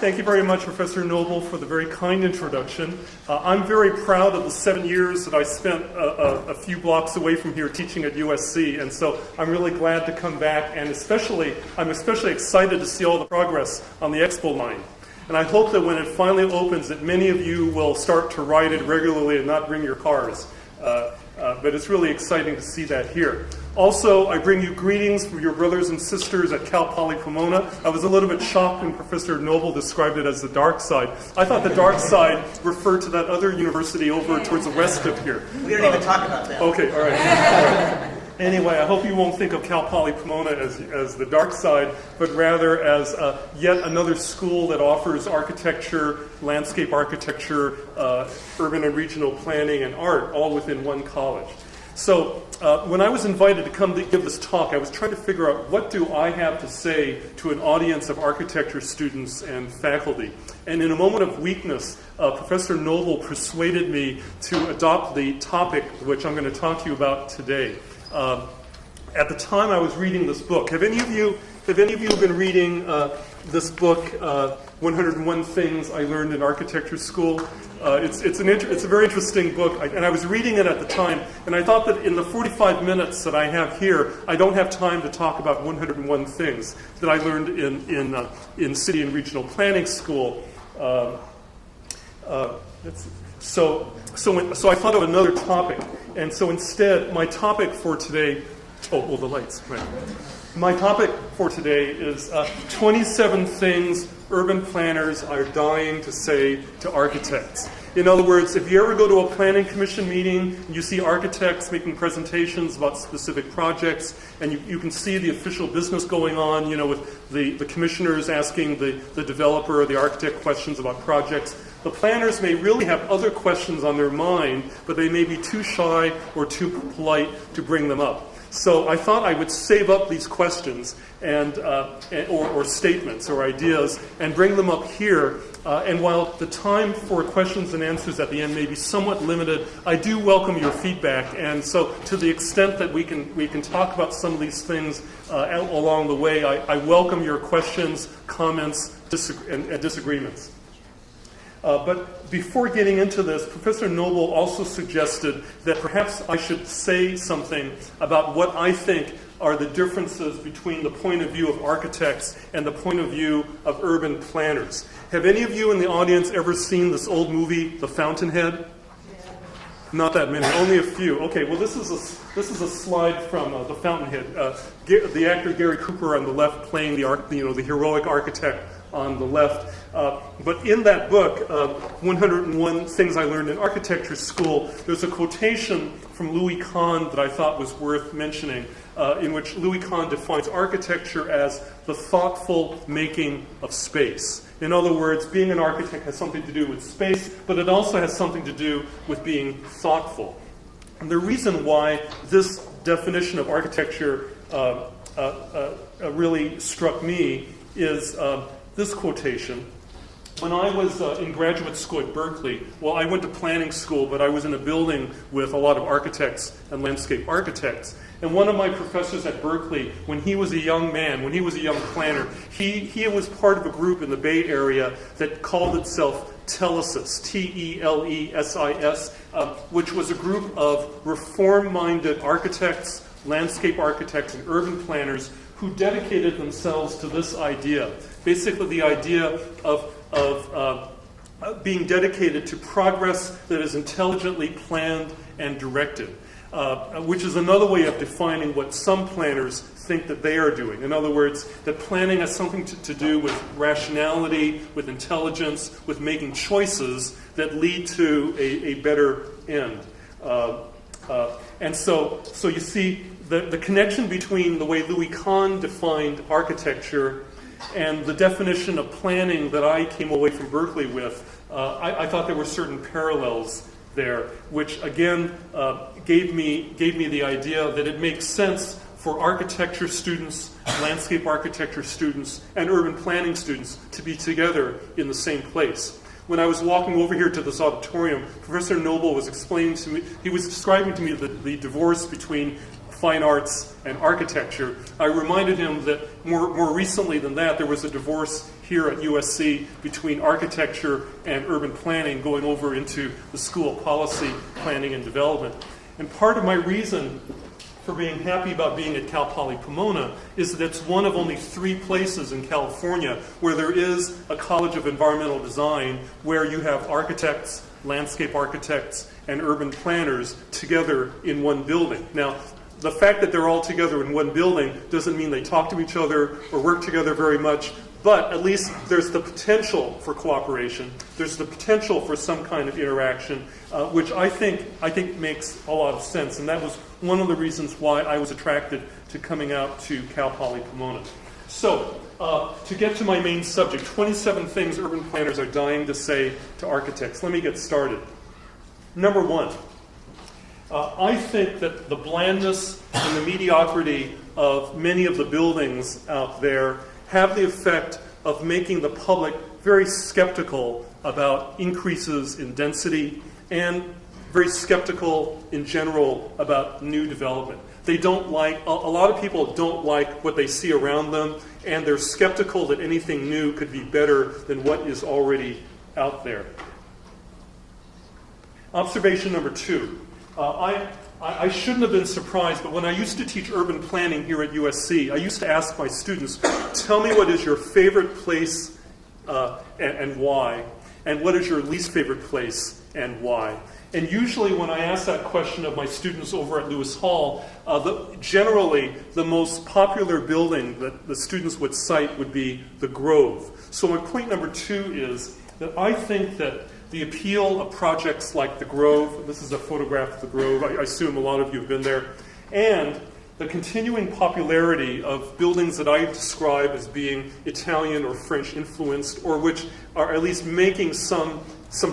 Thank you very much, Professor Noble, for the very kind introduction. I'm very proud of the 7 years that I spent a few blocks away from here teaching at USC, and so I'm really glad to come back, and I'm especially excited to see all the progress on the Expo line. And I hope that when it finally opens, that many of you will start to ride it regularly and not bring your cars. But it's really exciting to see that here. Also, I bring you greetings from your brothers and sisters at Cal Poly Pomona. I was a little bit shocked when Professor Noble described it as the dark side. I thought the dark side referred to that other university over towards the west of here. We don't even talk about that. Okay, all right. Anyway, I hope you won't think of Cal Poly Pomona as the dark side, but rather as yet another school that offers architecture, landscape architecture, urban and regional planning, and art, all within one college. So when I was invited to come to give this talk, I was trying to figure out what do I have to say to an audience of architecture students and faculty. And in a moment of weakness, Professor Noble persuaded me to adopt the topic which I'm going to talk to you about today. At the time I was reading this book, have any of you been reading this book, 101 Things I Learned in Architecture School? It's a very interesting book, and I was reading it at the time, and I thought that in the 45 minutes that I have here, I don't have time to talk about 101 things that I learned in City and Regional Planning School. So I thought of another topic, and so instead, my topic for today, the lights, right. My topic for today is 27 things urban planners are dying to say to architects. In other words, if you ever go to a planning commission meeting, you see architects making presentations about specific projects, and you can see the official business going on, with the commissioners asking the developer or the architect questions about projects. The planners may really have other questions on their mind, but they may be too shy or too polite to bring them up. So I thought I would save up these questions or statements or ideas and bring them up here. And while the time for questions and answers at the end may be somewhat limited, I do welcome your feedback. And so to the extent that we can talk about some of these things along the way, I welcome your questions, comments, and disagreements. But before getting into this, Professor Noble also suggested that perhaps I should say something about what I think are the differences between the point of view of architects and the point of view of urban planners. Have any of you in the audience ever seen this old movie, The Fountainhead? Yeah. Not that many, only a few. Okay, well this is a slide from The Fountainhead. The actor Gary Cooper on the left playing the heroic architect on the left. But in that book, 101 Things I Learned in Architecture School, there's a quotation from Louis Kahn that I thought was worth mentioning, in which Louis Kahn defines architecture as the thoughtful making of space. In other words, being an architect has something to do with space, but it also has something to do with being thoughtful. And the reason why this definition of architecture really struck me is this quotation. When I was in graduate school at Berkeley, I went to planning school, but I was in a building with a lot of architects and landscape architects. And one of my professors at Berkeley, when he was a young man, when he was a young planner, he was part of a group in the Bay Area that called itself Telesis, T-E-L-E-S-I-S, which was a group of reform-minded architects, landscape architects, and urban planners who dedicated themselves to this idea. Basically the idea of being dedicated to progress that is intelligently planned and directed, which is another way of defining what some planners think that they are doing. In other words, that planning has something to do with rationality, with intelligence, with making choices that lead to a better end. And so you see the connection between the way Louis Kahn defined architecture and the definition of planning that I came away from Berkeley with. I thought there were certain parallels there, which again gave me the idea that it makes sense for architecture students, landscape architecture students, and urban planning students to be together in the same place. When I was walking over here to this auditorium, Professor Noble was explaining to me, he was describing to me the divorce between fine arts and architecture. I reminded him that more recently than that, there was a divorce here at USC between architecture and urban planning going over into the School of Policy, Planning and Development. And part of my reason for being happy about being at Cal Poly Pomona is that it's one of only 3 places in California where there is a College of Environmental Design where you have architects, landscape architects, and urban planners together in one building. Now, the fact that they're all together in one building doesn't mean they talk to each other or work together very much, but at least there's the potential for cooperation. There's the potential for some kind of interaction, which I think makes a lot of sense. And that was one of the reasons why I was attracted to coming out to Cal Poly Pomona. So, to get to my main subject, 27 things urban planners are dying to say to architects. Let me get started. Number 1, I think that the blandness and the mediocrity of many of the buildings out there have the effect of making the public very skeptical about increases in density and very skeptical in general about new development. They don't like, a lot of people don't like what they see around them, and they're skeptical that anything new could be better than what is already out there. Observation number 2. I shouldn't have been surprised, but when I used to teach urban planning here at USC, I used to ask my students, tell me what is your favorite place and why, and what is your least favorite place and why. And usually when I ask that question of my students over at Lewis Hall, generally the most popular building that the students would cite would be the Grove. So my point number 2 is that I think that the appeal of projects like the Grove, this is a photograph of the Grove, I assume a lot of you have been there, and the continuing popularity of buildings that I describe as being Italian or French influenced, or which are at least making some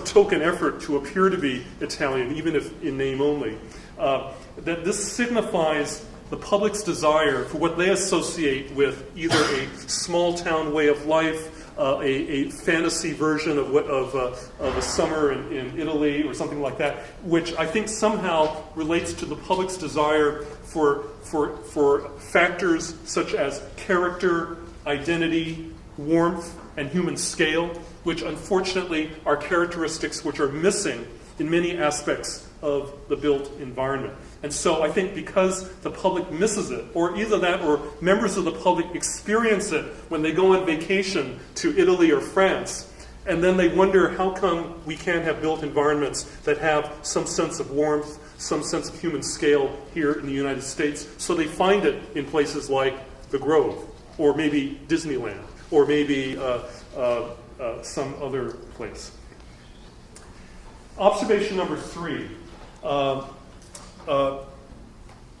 token effort to appear to be Italian, even if in name only, that this signifies the public's desire for what they associate with either a small town way of life, a fantasy version of a summer in Italy or something like that, which I think somehow relates to the public's desire for factors such as character, identity, warmth, and human scale, which unfortunately are characteristics which are missing in many aspects of the built environment. And so I think because the public misses it, or either that or members of the public experience it when they go on vacation to Italy or France, and then they wonder how come we can't have built environments that have some sense of warmth, some sense of human scale here in the United States. So they find it in places like the Grove, or maybe Disneyland, or maybe some other place. Observation number 3.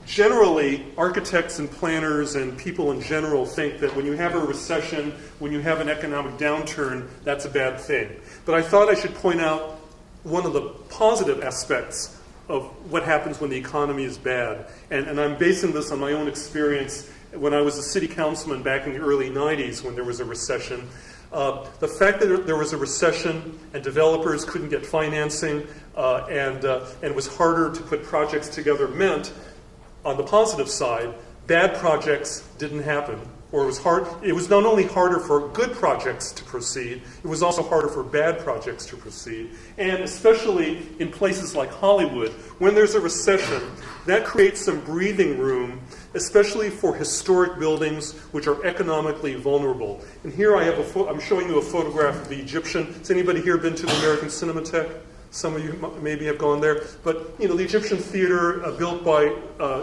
Generally, architects and planners and people in general think that when you have a recession, when you have an economic downturn, that's a bad thing. But I thought I should point out one of the positive aspects of what happens when the economy is bad. And I'm basing this on my own experience when I was a city councilman back in the early 90s when there was a recession. The fact that there was a recession and developers couldn't get financing and it was harder to put projects together meant, on the positive side, bad projects didn't happen. Or it was not only harder for good projects to proceed, it was also harder for bad projects to proceed. And especially in places like Hollywood, when there's a recession, that creates some breathing room, especially for historic buildings which are economically vulnerable. And here I'm showing you a photograph of the Egyptian. Has anybody here been to the American Cinematheque? Some of you maybe have gone there. But the Egyptian theater built by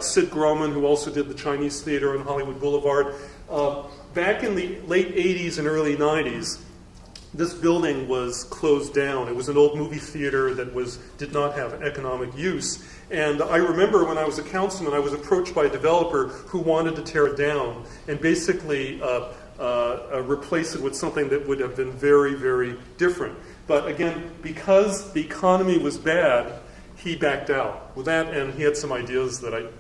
Sid Grauman, who also did the Chinese theater on Hollywood Boulevard. Back in the late 80s and early 90s, this building was closed down. It was an old movie theater that did not have economic use. And I remember when I was a councilman, I was approached by a developer who wanted to tear it down and basically replace it with something that would have been very, very different. But again, because the economy was bad, he backed out with that, and he had some ideas like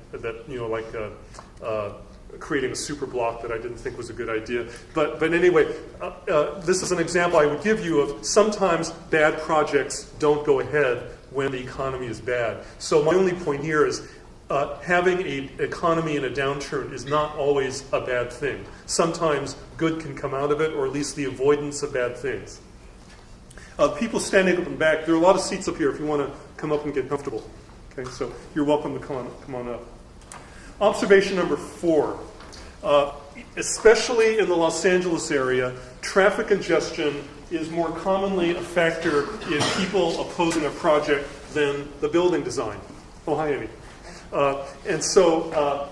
creating a super block that I didn't think was a good idea. But anyway, this is an example I would give you of sometimes bad projects don't go ahead when the economy is bad. So my only point here is having an economy in a downturn is not always a bad thing. Sometimes good can come out of it, or at least the avoidance of bad things. People standing up in the back, there are a lot of seats up here if you want to come up and get comfortable. Okay, so you're welcome to come on up. Observation number 4. Especially in the Los Angeles area, traffic congestion is more commonly a factor in people opposing a project than the building design. Oh, hi, Amy. And so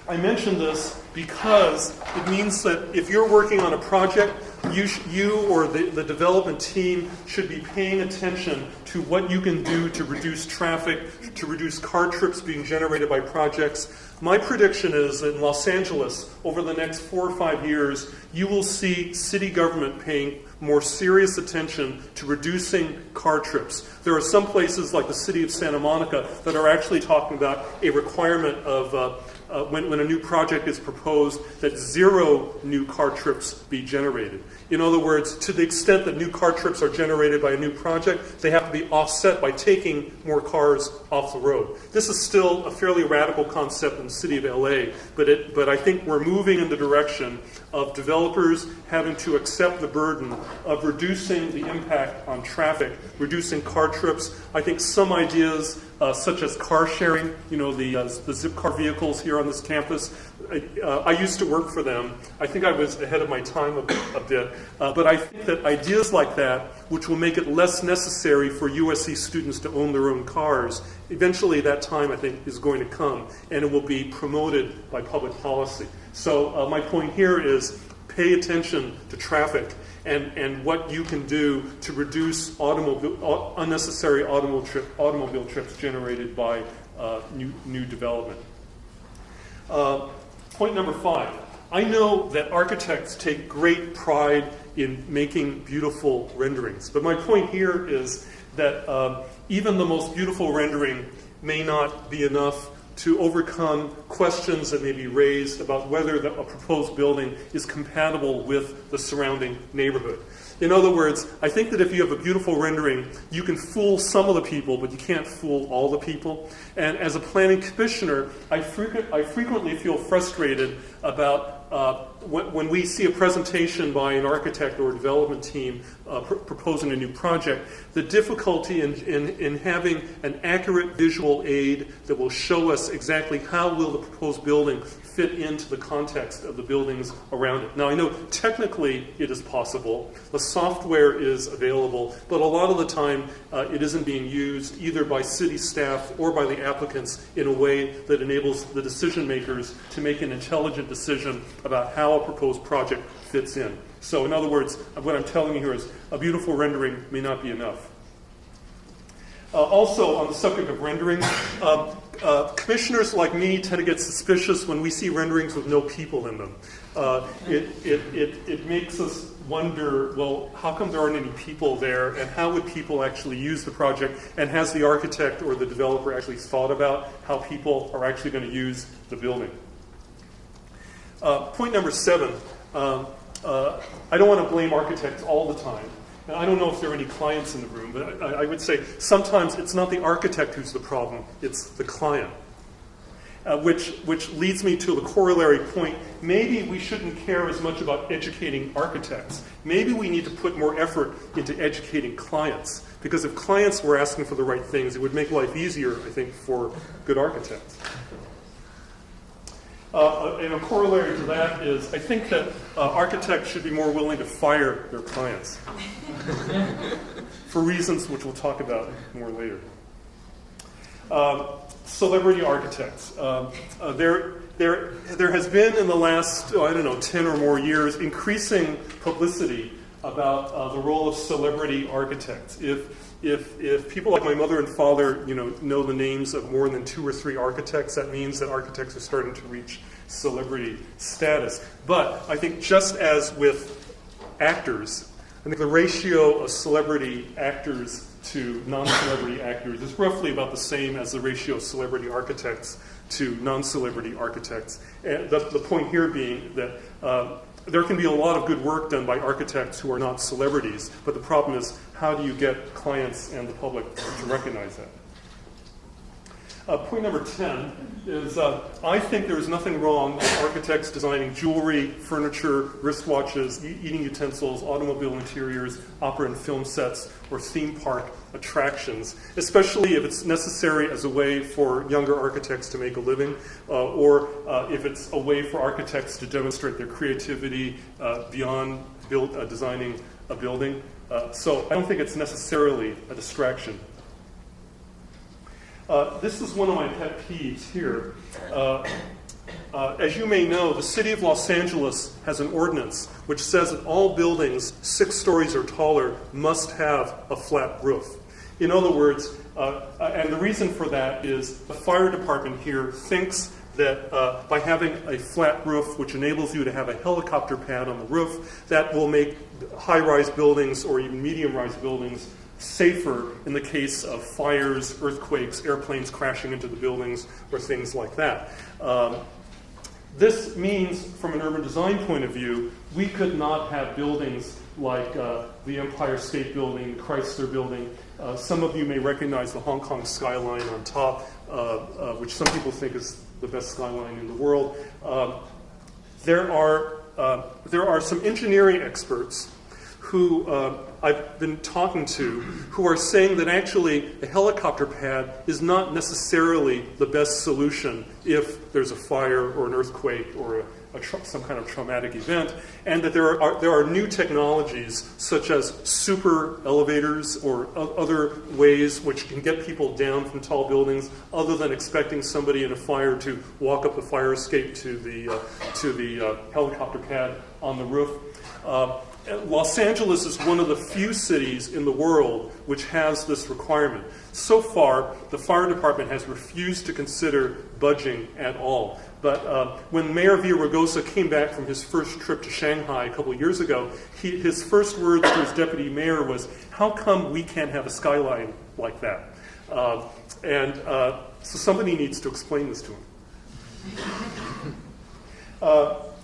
I mention this because it means that if you're working on a project, you or the development team should be paying attention to what you can do to reduce traffic, to reduce car trips being generated by projects. My prediction is that in Los Angeles, over the next 4 or 5 years, you will see city government paying more serious attention to reducing car trips. There are some places like the city of Santa Monica that are actually talking about a requirement of when a new project is proposed, that 0 new car trips be generated. In other words, to the extent that new car trips are generated by a new project, they have to be offset by taking more cars off the road. This is still a fairly radical concept in the city of LA, but I think we're moving in the direction of developers having to accept the burden of reducing the impact on traffic, reducing car trips. I think some ideas such as car sharing, the zip car vehicles here on this campus. I used to work for them. I think I was ahead of my time a bit. But I think that ideas like that, which will make it less necessary for USC students to own their own cars, eventually that time, I think, is going to come, and it will be promoted by public policy. So my point here is pay attention to traffic and what you can do to reduce unnecessary automobile trips generated by new development. Point number 5. I know that architects take great pride in making beautiful renderings, but my point here is that even the most beautiful rendering may not be enough to overcome questions that may be raised about whether a proposed building is compatible with the surrounding neighborhood. In other words, I think that if you have a beautiful rendering, you can fool some of the people, but you can't fool all the people. And as a planning commissioner, I frequently feel frustrated about when we see a presentation by an architect or a development team proposing a new project, the difficulty in having an accurate visual aid that will show us exactly how will the proposed building fit into the context of the buildings around it. Now, I know technically it is possible. The software is available, but a lot of the time it isn't being used either by city staff or by the applicants in a way that enables the decision makers to make an intelligent decision about how a proposed project fits in. So in other words, what I'm telling you here is a beautiful rendering may not be enough. Also, on the subject of rendering, commissioners like me tend to get suspicious when we see renderings with no people in them. It makes us wonder, well, how come there aren't any people there, and how would people actually use the project, and has the architect or the developer actually thought about how people are actually going to use the building? Point number 7, I don't want to blame architects all the time. And I don't know if there are any clients in the room, but I would say sometimes it's not the architect who's the problem, it's the client. Which leads me to the corollary point. Maybe we shouldn't care as much about educating architects. Maybe we need to put more effort into educating clients. Because if clients were asking for the right things, it would make life easier, I think, for good architects. And a corollary to that is, I think that architects should be more willing to fire their clients for reasons which we'll talk about more later. Celebrity architects. There has been in the last, 10 or more years, increasing publicity about the role of celebrity architects. If people like my mother and father, know the names of more than 2 or 3 architects, that means that architects are starting to reach celebrity status. But I think just as with actors, I think the ratio of celebrity actors to non-celebrity actors is roughly about the same as the ratio of celebrity architects to non-celebrity architects. And the point here being that there can be a lot of good work done by architects who are not celebrities, but the problem is, how do you get clients and the public to recognize that? Point number 10 is I think there is nothing wrong with architects designing jewelry, furniture, wristwatches, eating utensils, automobile interiors, opera and film sets, or theme park attractions, especially if it's necessary as a way for younger architects to make a living, or if it's a way for architects to demonstrate their creativity beyond designing a building. So I don't think it's necessarily a distraction. This is one of my pet peeves here. As you may know, the city of Los Angeles has an ordinance which says that all buildings 6 stories or taller must have a flat roof. In other words, and the reason for that is the fire department here thinks that by having a flat roof, which enables you to have a helicopter pad on the roof, that will make high-rise buildings or even medium-rise buildings safer in the case of fires, earthquakes, airplanes crashing into the buildings, or things like that. This means, from an urban design point of view, we could not have buildings like the Empire State Building, the Chrysler Building. Some of you may recognize the Hong Kong skyline on top, which some people think is the best skyline in the world. There are some engineering experts who I've been talking to who are saying that actually a helicopter pad is not necessarily the best solution if there's a fire or an earthquake or some kind of traumatic event, and that there are new technologies such as super elevators or other ways which can get people down from tall buildings other than expecting somebody in a fire to walk up the fire escape to the helicopter pad on the roof. Los Angeles is one of the few cities in the world which has this requirement. So far, the fire department has refused to consider budging at all. But when Mayor Villaraigosa came back from his first trip to Shanghai a couple of years ago, his first words to his deputy mayor was, "How come we can't have a skyline like that?" So somebody needs to explain this to him.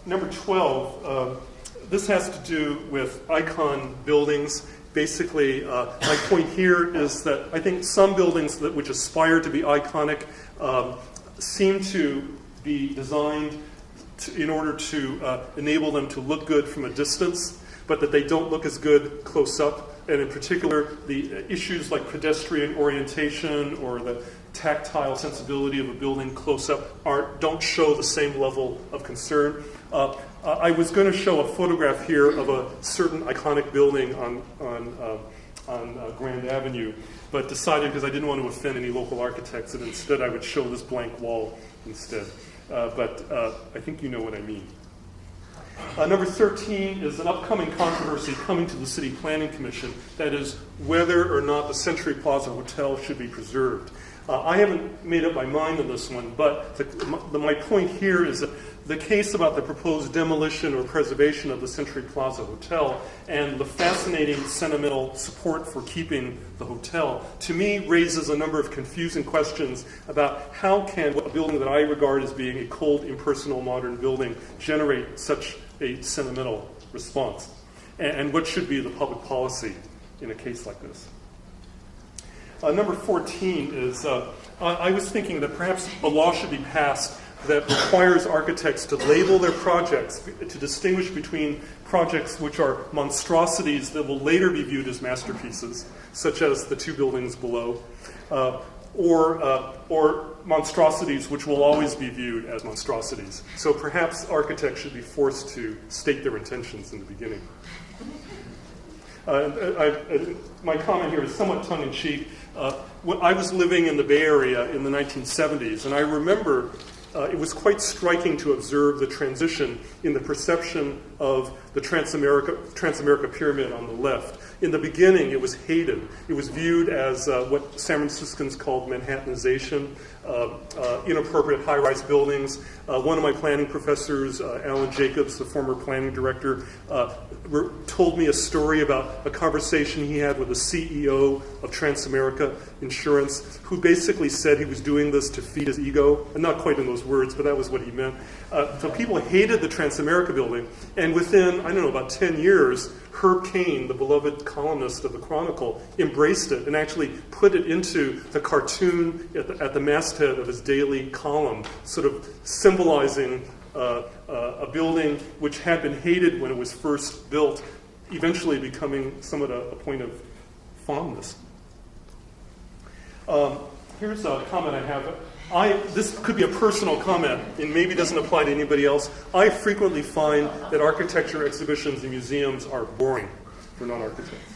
Number 12. This has to do with icon buildings. Basically, my point here is that I think some buildings which aspire to be iconic seem to be designed in order to enable them to look good from a distance, but that they don't look as good close up. And in particular, the issues like pedestrian orientation or the tactile sensibility of a building close up don't show the same level of concern. I was going to show a photograph here of a certain iconic building on Grand Avenue, but decided because I didn't want to offend any local architects that instead I would show this blank wall instead. But I think you know what I mean. Number 13 is an upcoming controversy coming to the City Planning Commission. That is, whether or not the Century Plaza Hotel should be preserved. I haven't made up my mind on this one, but my point here is that the case about the proposed demolition or preservation of the Century Plaza Hotel and the fascinating sentimental support for keeping the hotel, to me, raises a number of confusing questions about how can a building that I regard as being a cold, impersonal, modern building generate such a sentimental response, and what should be the public policy in a case like this. Number 14 is, I was thinking that perhaps a law should be passed that requires architects to label their projects, to distinguish between projects which are monstrosities that will later be viewed as masterpieces, such as the 2 buildings below, or monstrosities which will always be viewed as monstrosities. So perhaps architects should be forced to state their intentions in the beginning. My comment here is somewhat tongue-in-cheek. When I was living in the Bay Area in the 1970s, and I remember it was quite striking to observe the transition in the perception of the Transamerica Pyramid on the left. In the beginning, it was hated. It was viewed as what San Franciscans called Manhattanization, inappropriate high-rise buildings. One of my planning professors, Alan Jacobs, the former planning director, told me a story about a conversation he had with the CEO of Transamerica Insurance, who basically said he was doing this to feed his ego, and not quite in those words, but that was what he meant. So people hated the Transamerica building, and within, I don't know, about 10 years, Herb Caen, the beloved columnist of the Chronicle, embraced it and actually put it into the cartoon at the masthead of his daily column, sort of symbolizing a building which had been hated when it was first built, eventually becoming somewhat a point of fondness. Here's a comment I have. This could be a personal comment, and maybe doesn't apply to anybody else. I frequently find that architecture exhibitions and museums are boring for non-architects.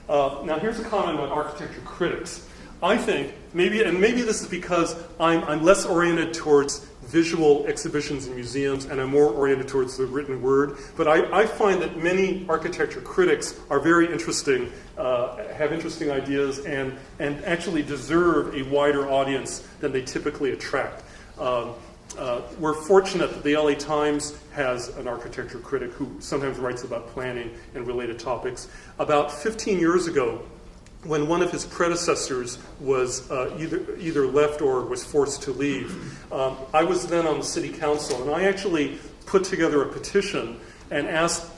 Now here's a comment about architecture critics. I think, maybe this is because I'm less oriented towards visual exhibitions and museums, and I'm more oriented towards the written word. But I find that many architecture critics are very interesting, have interesting ideas, and actually deserve a wider audience than they typically attract. We're fortunate that the LA Times has an architecture critic who sometimes writes about planning and related topics. About 15 years ago, when one of his predecessors was either left or was forced to leave, I was then on the city council, and I actually put together a petition and asked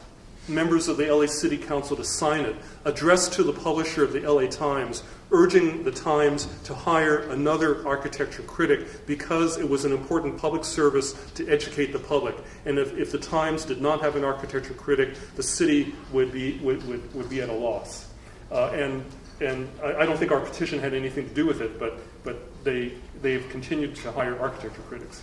members of the LA City Council to sign it, addressed to the publisher of the LA Times, urging the Times to hire another architecture critic because it was an important public service to educate the public. And if the Times did not have an architecture critic, the city would be at a loss. And I don't think our petition had anything to do with it, but they've continued to hire architecture critics.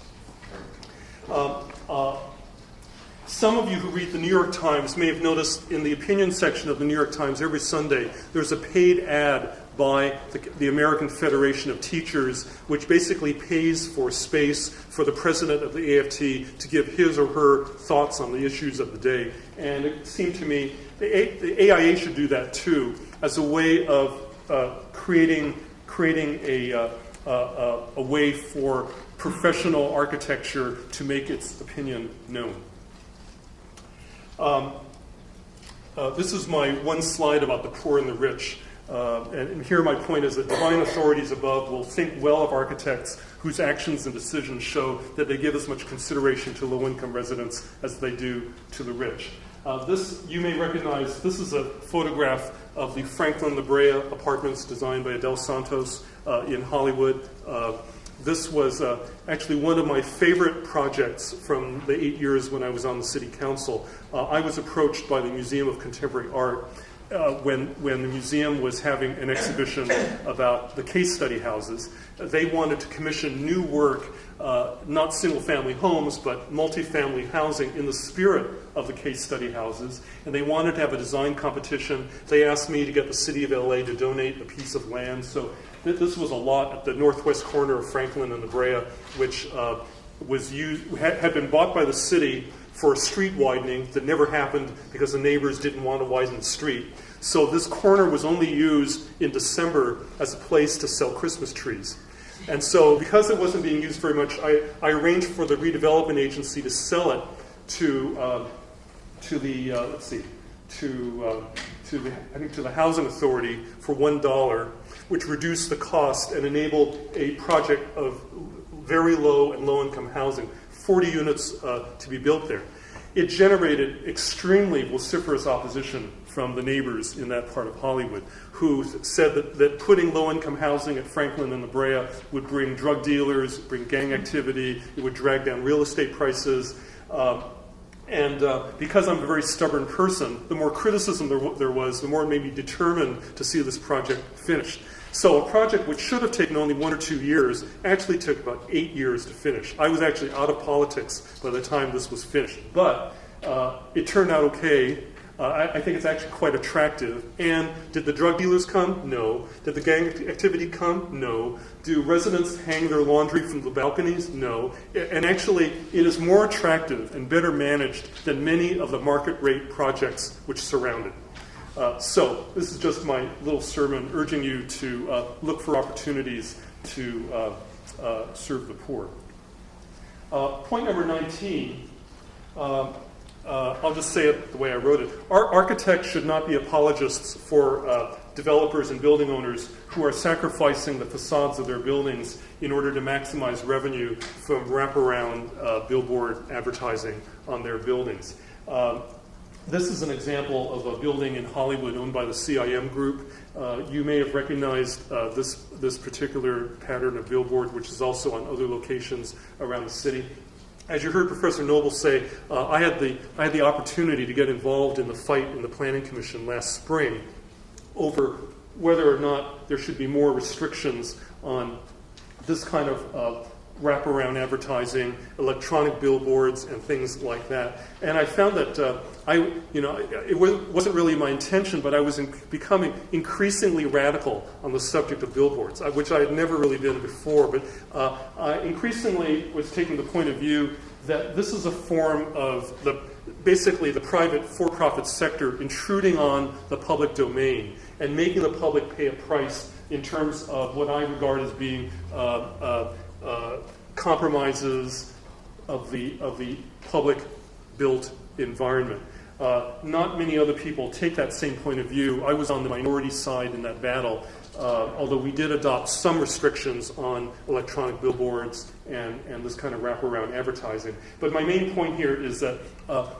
Some of you who read the New York Times may have noticed in the opinion section of the New York Times every Sunday there's a paid ad by the American Federation of Teachers, which basically pays for space for the president of the AFT to give his or her thoughts on the issues of the day. And it seemed to me the AIA should do that too, as a way of creating a way for professional architecture to make its opinion known. This is my one slide about the poor and the rich. And here my point is that divine authorities above will think well of architects whose actions and decisions show that they give as much consideration to low-income residents as they do to the rich. This, you may recognize, this is a photograph of the Franklin La Brea apartments designed by Adele Santos in Hollywood. This was actually one of my favorite projects from the 8 years when I was on the city council. I was approached by the Museum of Contemporary Art when the museum was having an exhibition about the case study houses. They wanted to commission new work, not single-family homes, but multifamily housing in the spirit of the case study houses. And they wanted to have a design competition. They asked me to get the city of LA to donate a piece of land. So this was a lot at the northwest corner of Franklin and La Brea, which had been bought by the city for a street widening that never happened because the neighbors didn't want to widen the street. So this corner was only used in December as a place to sell Christmas trees. And so because it wasn't being used very much, I arranged for the redevelopment agency to sell it to the housing authority for $1, which reduced the cost and enabled a project of very low and low-income housing, 40 units to be built there. It generated extremely vociferous opposition from the neighbors in that part of Hollywood, who said that putting low-income housing at Franklin and La Brea would bring drug dealers, bring gang activity, it would drag down real estate prices. And because I'm a very stubborn person, the more criticism there was, the more it made me determined to see this project finished. So a project which should have taken only 1 or 2 years actually took about 8 years to finish. I was actually out of politics by the time this was finished. But it turned out okay. I think it's actually quite attractive. And did the drug dealers come? No. Did the gang activity come? No. Do residents hang their laundry from the balconies? No. And actually, it is more attractive and better managed than many of the market rate projects which surround it. So this is just my little sermon urging you to look for opportunities to serve the poor. Point number 19. I'll just say it the way I wrote it. Our architects should not be apologists for developers and building owners who are sacrificing the facades of their buildings in order to maximize revenue from wraparound billboard advertising on their buildings. This is an example of a building in Hollywood owned by the CIM Group. You may have recognized this particular pattern of billboard, which is also on other locations around the city. As you heard Professor Noble say, I had the opportunity to get involved in the fight in the Planning Commission last spring over whether or not there should be more restrictions on this kind of wraparound advertising, electronic billboards, and things like that. And I found that it wasn't really my intention, but I was becoming increasingly radical on the subject of billboards, which I had never really been before. But I increasingly was taking the point of view that this is a form of basically the private for-profit sector intruding on the public domain and making the public pay a price in terms of what I regard as being compromises of the public-built environment. Not many other people take that same point of view. I was on the minority side in that battle, although we did adopt some restrictions on electronic billboards and this kind of wraparound advertising. But my main point here is that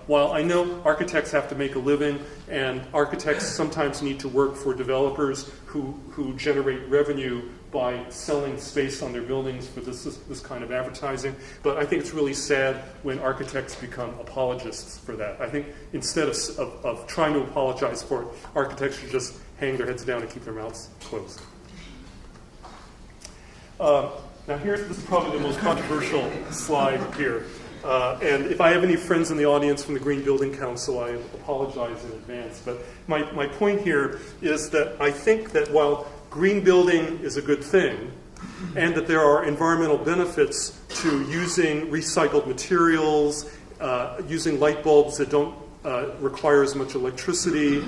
while I know architects have to make a living, and architects sometimes need to work for developers who generate revenue by selling space on their buildings for this kind of advertising. But I think it's really sad when architects become apologists for that. I think instead of trying to apologize for it, architects should just hang their heads down and keep their mouths closed. Now this is probably the most controversial slide here. And if I have any friends in the audience from the Green Building Council, I apologize in advance. But my point here is that I think that while green building is a good thing, and that there are environmental benefits to using recycled materials, using light bulbs that don't require as much electricity,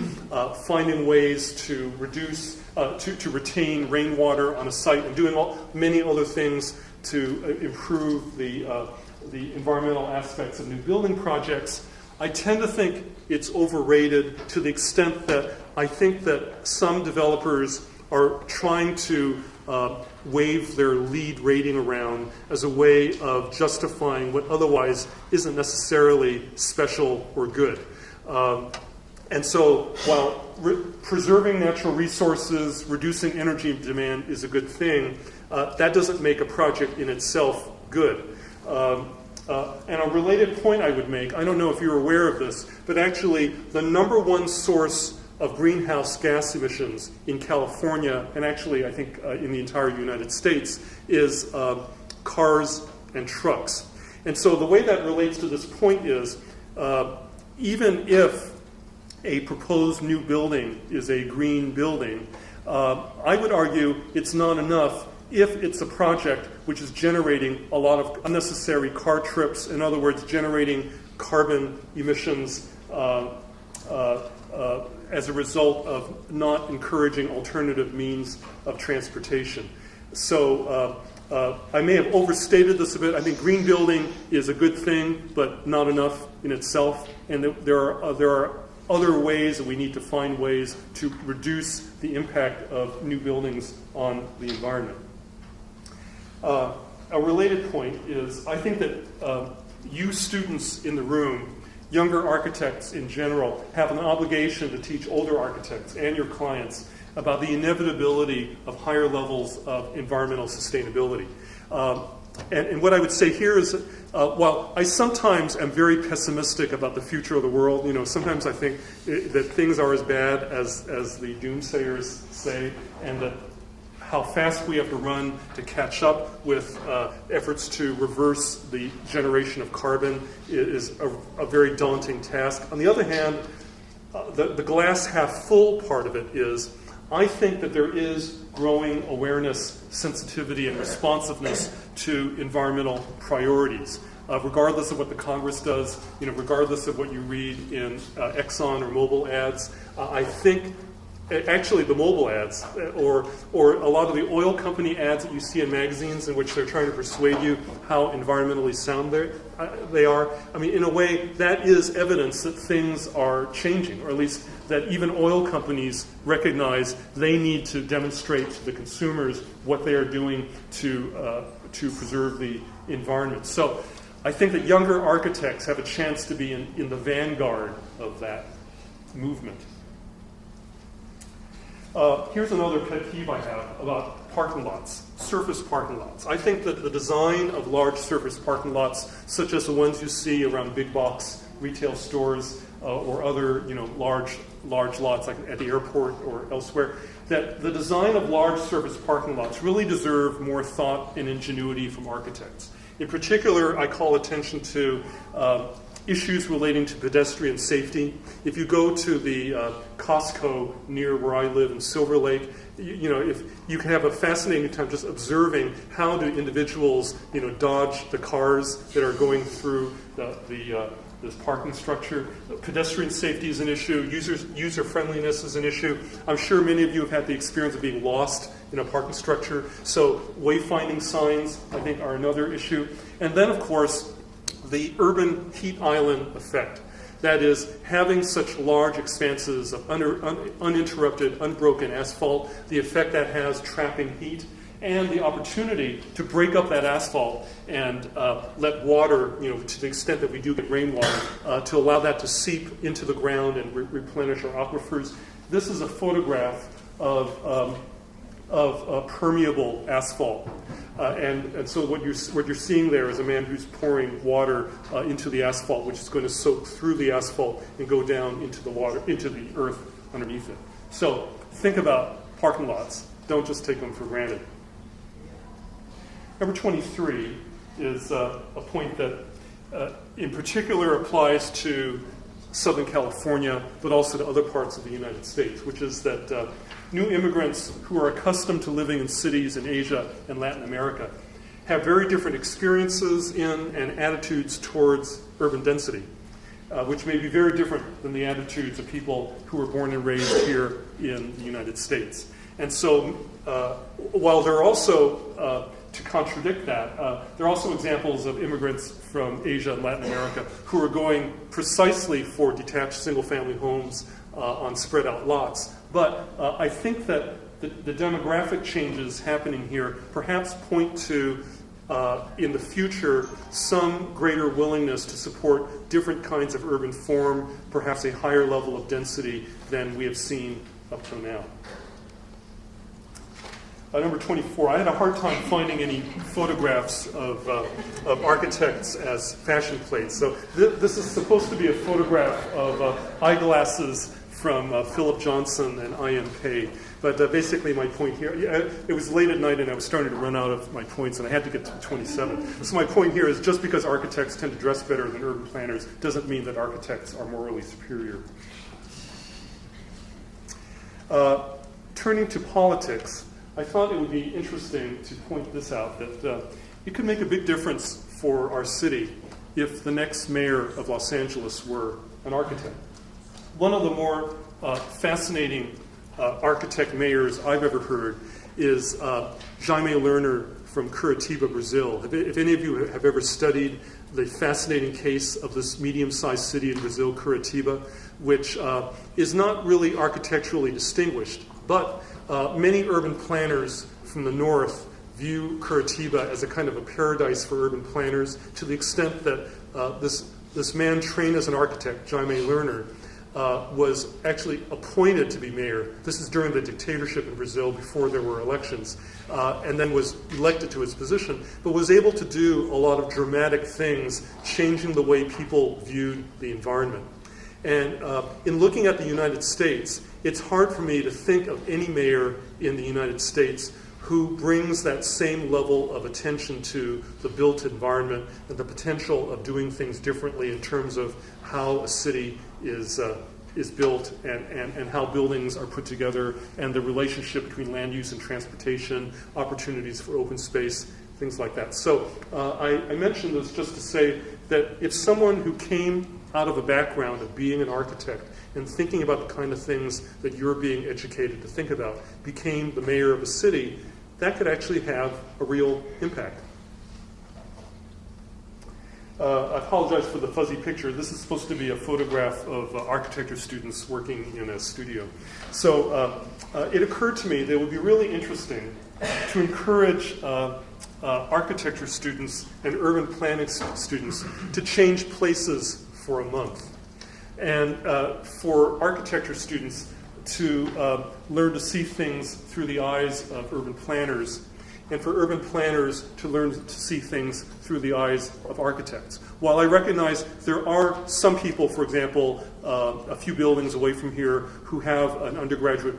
finding ways to reduce, to retain rainwater on a site, and doing many other things to improve the environmental aspects of new building projects. I tend to think it's overrated to the extent that I think that some developers are trying to wave their LEED rating around as a way of justifying what otherwise isn't necessarily special or good. And so while preserving natural resources, reducing energy demand is a good thing, that doesn't make a project in itself good. And a related point I would make, I don't know if you're aware of this, but actually the number one source of greenhouse gas emissions in California, and actually I think in the entire United States, is cars and trucks. And so the way that relates to this point is, even if a proposed new building is a green building, I would argue it's not enough if it's a project which is generating a lot of unnecessary car trips, in other words, generating carbon emissions as a result of not encouraging alternative means of transportation. So I may have overstated this a bit. I think green building is a good thing, but not enough in itself. And there are other ways, and we need to find ways to reduce the impact of new buildings on the environment. A related point is, I think that you students in the room, younger architects in general, have an obligation to teach older architects and your clients about the inevitability of higher levels of environmental sustainability. And what I would say here is, while I sometimes am very pessimistic about the future of the world, sometimes I think that things are as bad as the doomsayers say, and that how fast we have to run to catch up with efforts to reverse the generation of carbon is a very daunting task. On the other hand, the glass half full part of it is, I think that there is growing awareness, sensitivity, and responsiveness to environmental priorities. Regardless of what the Congress does, regardless of what you read in Exxon or Mobil ads, I think actually the mobile ads or a lot of the oil company ads that you see in magazines in which they're trying to persuade you how environmentally sound they are. I mean, in a way, that is evidence that things are changing, or at least that even oil companies recognize they need to demonstrate to the consumers what they are doing to preserve the environment. So I think that younger architects have a chance to be in the vanguard of that movement. Here's another pet peeve I have about parking lots, surface parking lots. I think that the design of large surface parking lots, such as the ones you see around big box retail stores or other large lots like at the airport or elsewhere, that the design of large surface parking lots really deserve more thought and ingenuity from architects. In particular, I call attention to issues relating to pedestrian safety. If you go to the Costco near where I live in Silver Lake, if you can have a fascinating time just observing how do individuals, dodge the cars that are going through this parking structure. Pedestrian safety is an issue. User friendliness is an issue. I'm sure many of you have had the experience of being lost in a parking structure. So wayfinding signs, I think, are another issue. And then, of course, the urban heat island effect. That is, having such large expanses of uninterrupted, unbroken asphalt, the effect that has trapping heat, and the opportunity to break up that asphalt and let water, to the extent that we do get rainwater, to allow that to seep into the ground and replenish our aquifers. This is a photograph of permeable asphalt. And so what you're seeing there is a man who's pouring water into the asphalt, which is going to soak through the asphalt and go down into the water, into the earth underneath it. So think about parking lots. Don't just take them for granted. Number 23 is a point that in particular applies to Southern California, but also to other parts of the United States, which is that new immigrants who are accustomed to living in cities in Asia and Latin America have very different experiences in and attitudes towards urban density, which may be very different than the attitudes of people who were born and raised here in the United States. And so while there are also to contradict that, there are also examples of immigrants from Asia and Latin America who are going precisely for detached single-family homes on spread-out lots. But I think that the demographic changes happening here perhaps point to, in the future, some greater willingness to support different kinds of urban form, perhaps a higher level of density than we have seen up till now. Number 24, I had a hard time finding any photographs of architects as fashion plates. So this is supposed to be a photograph of eyeglasses from Philip Johnson and I.M. Pei. But basically my point here, it was late at night and I was starting to run out of my points and I had to get to 27. So my point here is just because architects tend to dress better than urban planners doesn't mean that architects are morally superior. Turning to politics, I thought it would be interesting to point this out, that it could make a big difference for our city if the next mayor of Los Angeles were an architect. One of the more fascinating architect mayors I've ever heard is Jaime Lerner from Curitiba, Brazil. If any of you have ever studied the fascinating case of this medium-sized city in Brazil, Curitiba, which is not really architecturally distinguished, but many urban planners from the north view Curitiba as a kind of a paradise for urban planners, to the extent that this man trained as an architect, Jaime Lerner, was actually appointed to be mayor. This is during the dictatorship in Brazil before there were elections, and then was elected to his position, but was able to do a lot of dramatic things, changing the way people viewed the environment. And in looking at the United States, it's hard for me to think of any mayor in the United States who brings that same level of attention to the built environment and the potential of doing things differently in terms of how a city is built and how buildings are put together, and the relationship between land use and transportation, opportunities for open space, things like that. So I mentioned this just to say that if someone who came out of a background of being an architect and thinking about the kind of things that you're being educated to think about became the mayor of a city, that could actually have a real impact. I apologize for the fuzzy picture. This is supposed to be a photograph of architecture students working in a studio. So it occurred to me that it would be really interesting to encourage architecture students and urban planning students to change places for a month, and for architecture students to learn to see things through the eyes of urban planners, and for urban planners to learn to see things through the eyes of architects. While I recognize there are some people, for example, a few buildings away from here, who have an undergraduate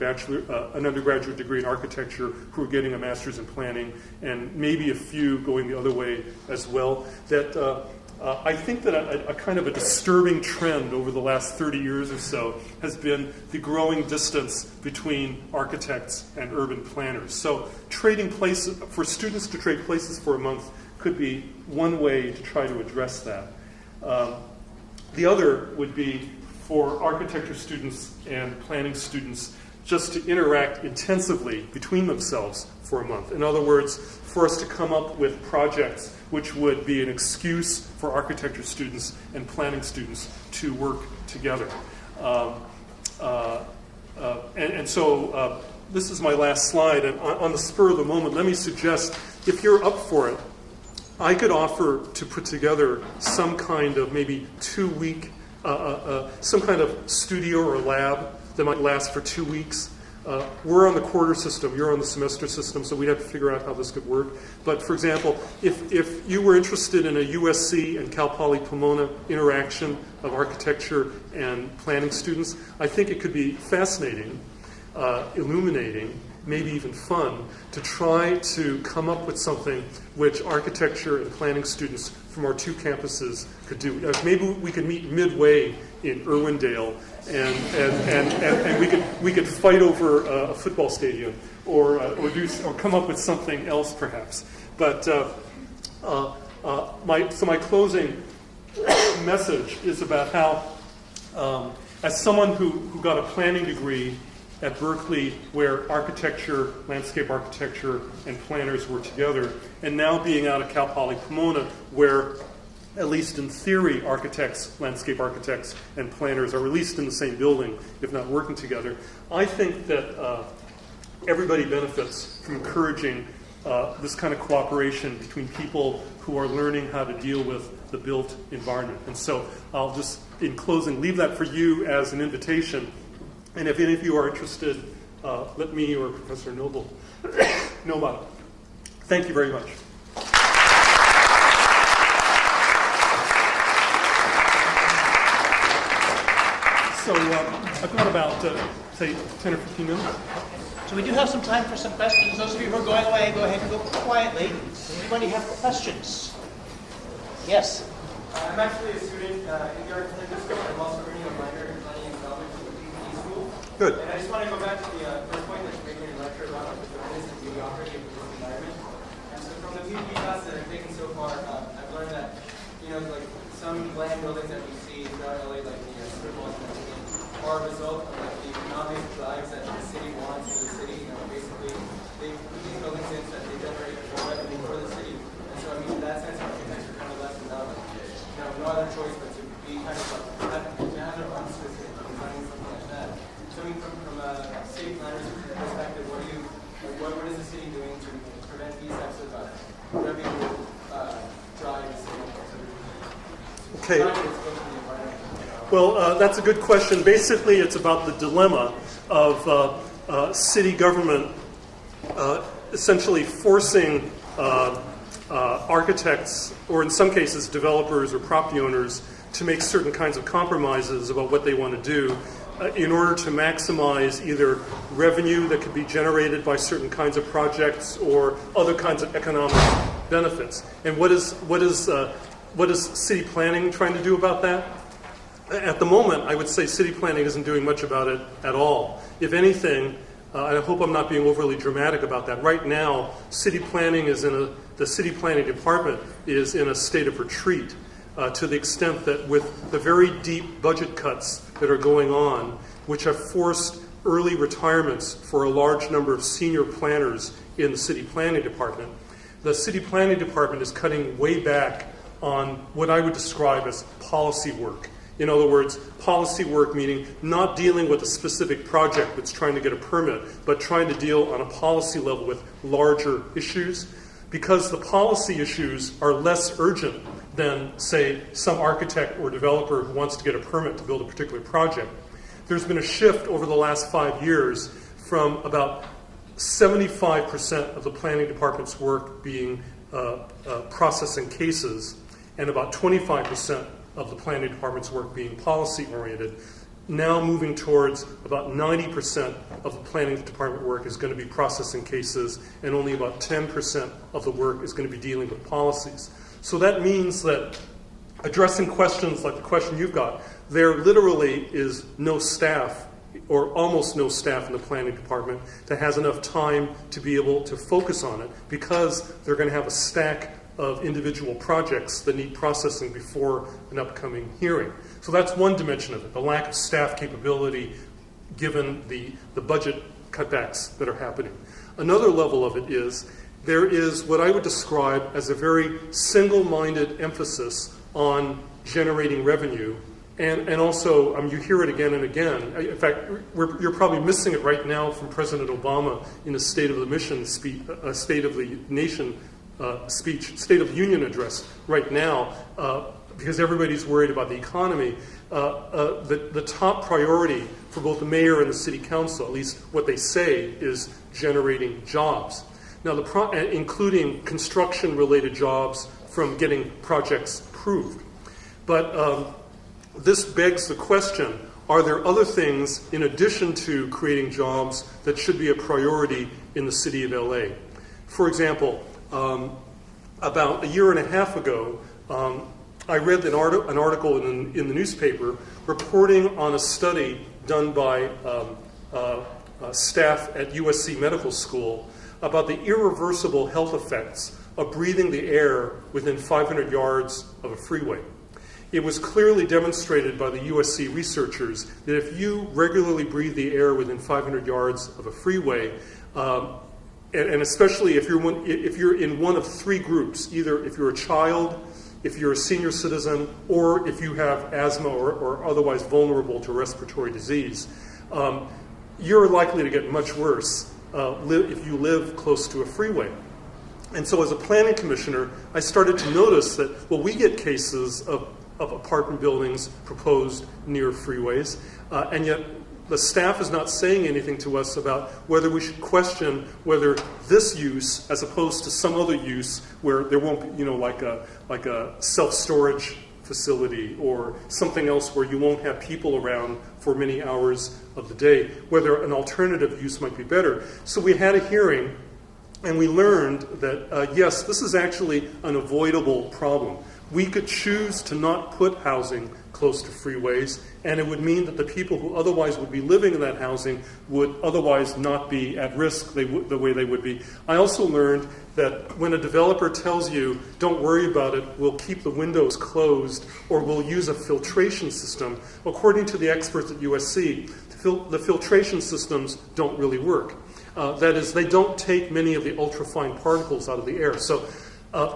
degree in architecture, who are getting a master's in planning, and maybe a few going the other way as well, that I think that a kind of a disturbing trend over the last 30 years or so has been the growing distance between architects and urban planners. So trading places, for students to trade places for a month could be one way to try to address that. The other would be for architecture students and planning students just to interact intensively between themselves for a month. In other words, for us to come up with projects which would be an excuse for architecture students and planning students to work together. So this is my last slide, and on the spur of the moment, let me suggest, if you're up for it, I could offer to put together some kind of maybe 2-week, some kind of studio or lab that might last for 2 weeks. We're on the quarter system, you're on the semester system, so we'd have to figure out how this could work. But for example, if you were interested in a USC and Cal Poly Pomona interaction of architecture and planning students, I think it could be fascinating, illuminating, maybe even fun, to try to come up with something which architecture and planning students from our two campuses could do. Maybe we could meet midway in Irwindale, and we could fight over a football stadium, or come up with something else perhaps. But my closing message is about how, as someone who got a planning degree at Berkeley, where architecture, landscape architecture, and planners were together, and now being out at Cal Poly Pomona, where, at least in theory, architects, landscape architects, and planners are released in the same building, if not working together, I think that everybody benefits from encouraging this kind of cooperation between people who are learning how to deal with the built environment. And so I'll just, in closing, leave that for you as an invitation. And if any of you are interested, let me or Professor Noble know about it. Thank you very much. So I've got about, say, 10 or 15 minutes. So we do have some time for some questions. Those of you who are going away, go ahead and go quietly. Does anybody have questions? Yes? I'm actually a student in the architecture school. I'm also earning a minor in planning and development from the school. Good. And I just want to go back to the first point that you're making in your lecture about the blandness and mediocrity of the work environment. And so from the PhD class that I've taken so far, I've learned that, like some bland buildings that we see throughout LA, like the strip malls and everything, are a result of like the economic drives that the city wants in the city. Basically, they put these buildings in so that they generate more revenue for the city. And so, in that sense, architects are kind of left without, no other choice but to be kind of to have their own specific design, something like that. So, from a city planner's perspective, what is the city doing to prevent these types of revenue drives? Okay. Well, that's a good question. Basically, it's about the dilemma of city government essentially forcing architects, or in some cases developers or property owners, to make certain kinds of compromises about what they want to do in order to maximize either revenue that could be generated by certain kinds of projects or other kinds of economic benefits. And what is city planning trying to do about that? At the moment, I would say city planning isn't doing much about it at all. If anything, I hope I'm not being overly dramatic about that. Right now, city planning the city planning department is in a state of retreat to the extent that with the very deep budget cuts that are going on, which have forced early retirements for a large number of senior planners in the city planning department, the city planning department is cutting way back on what I would describe as policy work. In other words, policy work meaning not dealing with a specific project that's trying to get a permit, but trying to deal on a policy level with larger issues. because the policy issues are less urgent than, say, some architect or developer who wants to get a permit to build a particular project. There's been a shift over the last 5 years from about 75% of the planning department's work being processing cases and about 25% of the planning department's work being policy-oriented, now moving towards about 90% of the planning department work is going to be processing cases, and only about 10% of the work is going to be dealing with policies. So that means that addressing questions like the question you've got, there literally is no staff or almost no staff in the planning department that has enough time to be able to focus on it, because they're going to have a stack of individual projects that need processing before an upcoming hearing. So that's one dimension of it, the lack of staff capability given the budget cutbacks that are happening. Another level of it is there is what I would describe as a very single-minded emphasis on generating revenue. And also, you hear it again and again. In fact, you're probably missing it right now from President Obama in a State of the Mission speech, State of the Nation speech, State of the Union address right now, because everybody's worried about the economy. The top priority for both the mayor and the city council, at least what they say, is generating jobs. Now, including construction-related jobs from getting projects approved. But this begs the question, are there other things in addition to creating jobs that should be a priority in the city of LA? For example, about a year and a half ago, I read an article in the newspaper reporting on a study done by staff at USC Medical School about the irreversible health effects of breathing the air within 500 yards of a freeway. It was clearly demonstrated by the USC researchers that if you regularly breathe the air within 500 yards of a freeway, and especially if you're in one of three groups, either if you're a child, if you're a senior citizen, or if you have asthma or otherwise vulnerable to respiratory disease, you're likely to get much worse if you live close to a freeway. And so as a planning commissioner, I started to notice that, well, we get cases of apartment buildings proposed near freeways, and yet the staff is not saying anything to us about whether we should question whether this use, as opposed to some other use where there won't be, like a self-storage facility or something else where you won't have people around for many hours of the day, whether an alternative use might be better. So we had a hearing, and we learned that, yes, this is actually an avoidable problem. We could choose to not put housing close to freeways, and it would mean that the people who otherwise would be living in that housing would otherwise not be at risk the way they would be. I also learned that when a developer tells you, don't worry about it, we'll keep the windows closed, or we'll use a filtration system, according to the experts at USC, the filtration systems don't really work. That is, they don't take many of the ultrafine particles out of the air. So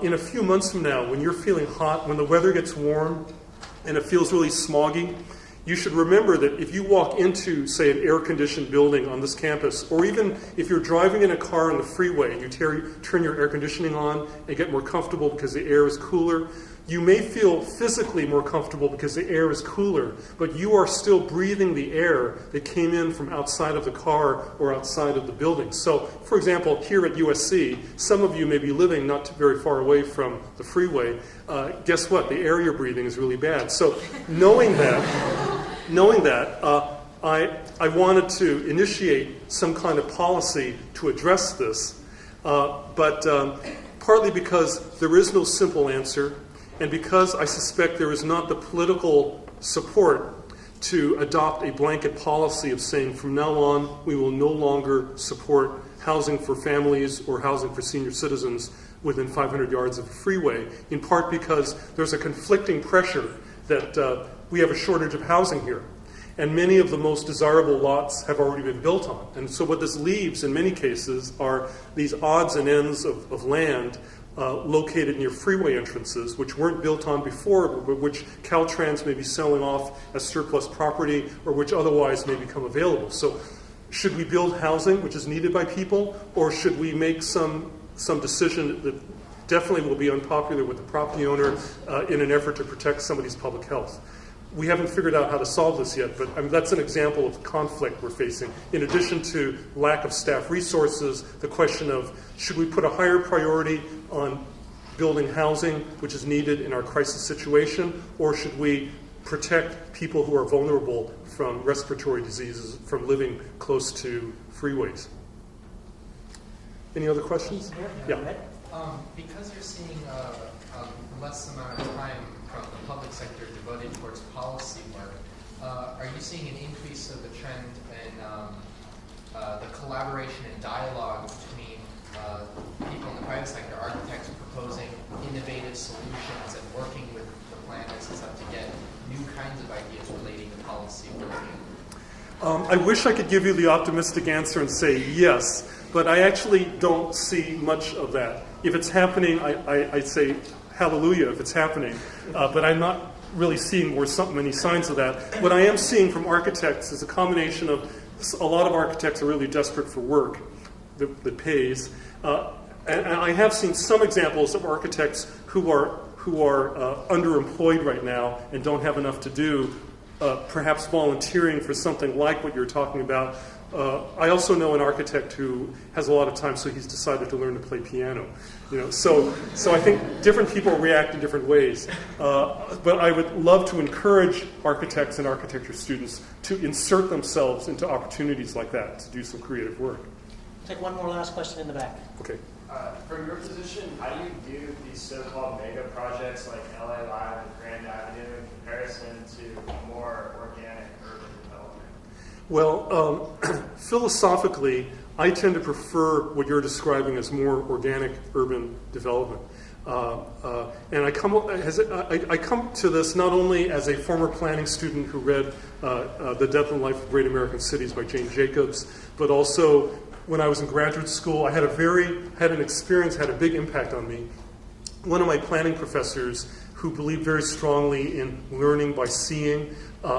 in a few months from now, when you're feeling hot, when the weather gets warm and it feels really smoggy, you should remember that if you walk into, say, an air-conditioned building on this campus, or even if you're driving in a car on the freeway and you turn your air conditioning on and get more comfortable because the air is cooler, you may feel physically more comfortable because the air is cooler, but you are still breathing the air that came in from outside of the car or outside of the building. So, for example, here at USC, some of you may be living not very far away from the freeway. Guess what? The air you're breathing is really bad. So, knowing that, I wanted to initiate some kind of policy to address this, but partly because there is no simple answer, and because I suspect there is not the political support to adopt a blanket policy of saying from now on we will no longer support housing for families or housing for senior citizens within 500 yards of a freeway, in part because there's a conflicting pressure that we have a shortage of housing here. And many of the most desirable lots have already been built on. And so what this leaves in many cases are these odds and ends of land located near freeway entrances, which weren't built on before, but which Caltrans may be selling off as surplus property, or which otherwise may become available. So should we build housing which is needed by people, or should we make some some decision that definitely will be unpopular with the property owner in an effort to protect somebody's public health. We haven't figured out how to solve this yet, but that's an example of the conflict we're facing. In addition to lack of staff resources, the question of should we put a higher priority on building housing, which is needed in our crisis situation, or should we protect people who are vulnerable from respiratory diseases from living close to freeways? Any other questions? Yeah. Because you're seeing a less amount of time from the public sector devoted towards policy work, are you seeing an increase of the trend in the collaboration and dialogue between people in the private sector, architects proposing innovative solutions and working with the planners and stuff to get new kinds of ideas relating to policy working? I wish I could give you the optimistic answer and say yes, but I actually don't see much of that. If it's happening, I'd say hallelujah if it's happening, but I'm not really seeing many signs of that. What I am seeing from architects is a combination of a lot of architects are really desperate for work that pays, and I have seen some examples of architects who are underemployed right now and don't have enough to do, perhaps volunteering for something like what you're talking about. I also know an architect who has a lot of time, so he's decided to learn to play piano. So I think different people react in different ways. But I would love to encourage architects and architecture students to insert themselves into opportunities like that, to do some creative work. Take one more last question in the back. Okay. From your position, how do you view these so-called mega projects like LA Live and Grand Avenue in comparison to more organic urban development? Well, philosophically, I tend to prefer what you're describing as more organic urban development. And I come to this not only as a former planning student who read The Death and Life of Great American Cities by Jane Jacobs, but also when I was in graduate school, I had an experience, had a big impact on me. One of my planning professors who believed very strongly in learning by seeing,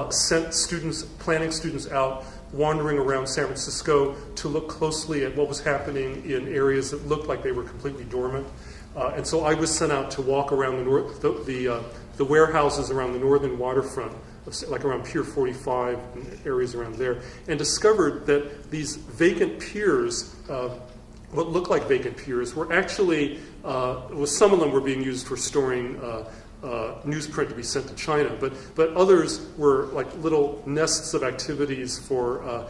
sent planning students out wandering around San Francisco to look closely at what was happening in areas that looked like they were completely dormant. And so I was sent out to walk around the warehouses around the northern waterfront, like around Pier 45 and areas around there, and discovered that these vacant piers, what looked like vacant piers, were actually, some of them were being used for storing newsprint to be sent to China, but others were like little nests of activities for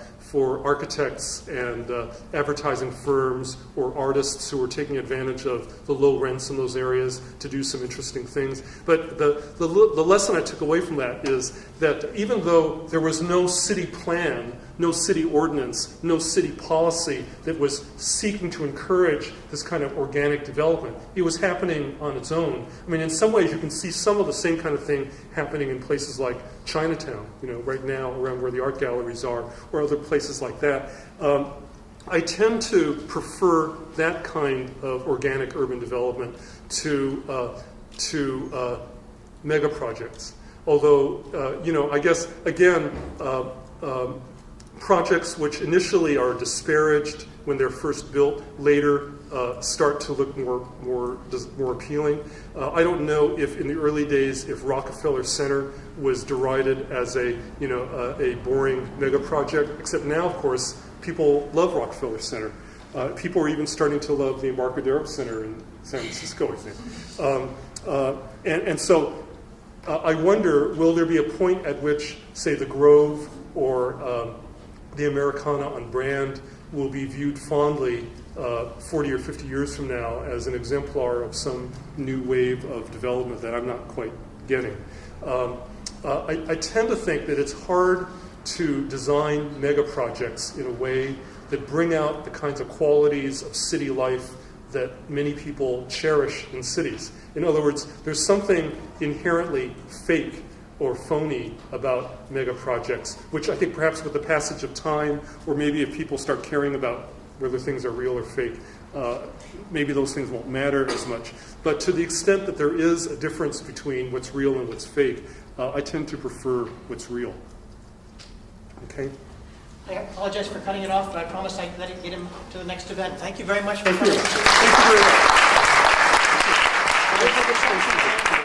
architects and advertising firms or artists who were taking advantage of the low rents in those areas to do some interesting things. But the lesson I took away from that is that even though there was no city plan, no city ordinance, no city policy that was seeking to encourage this kind of organic development, it was happening on its own. I mean, in some ways you can see some of the same kind of thing happening in places like Chinatown, right now around where the art galleries are, or other places like that. I tend to prefer that kind of organic urban development to mega projects. Although, I guess, again, projects which initially are disparaged when they're first built, later start to look more appealing. I don't know if in the early days, if Rockefeller Center was derided as a boring mega project, except now, of course, people love Rockefeller Center. People are even starting to love the Embarcadero Center in San Francisco, I think. And so I wonder, will there be a point at which, say, the Grove or the Americana on Brand will be viewed fondly 40 or 50 years from now as an exemplar of some new wave of development that I'm not quite getting. I tend to think that it's hard to design mega projects in a way that bring out the kinds of qualities of city life that many people cherish in cities. In other words, there's something inherently fake or phony about mega projects, which I think perhaps with the passage of time, or maybe if people start caring about whether things are real or fake, maybe those things won't matter as much. But to the extent that there is a difference between what's real and what's fake, I tend to prefer what's real. Okay? I apologize for cutting it off, but I promised I'd let it get him to the next event. Thank you very much for Thank you. coming. Thank you very much.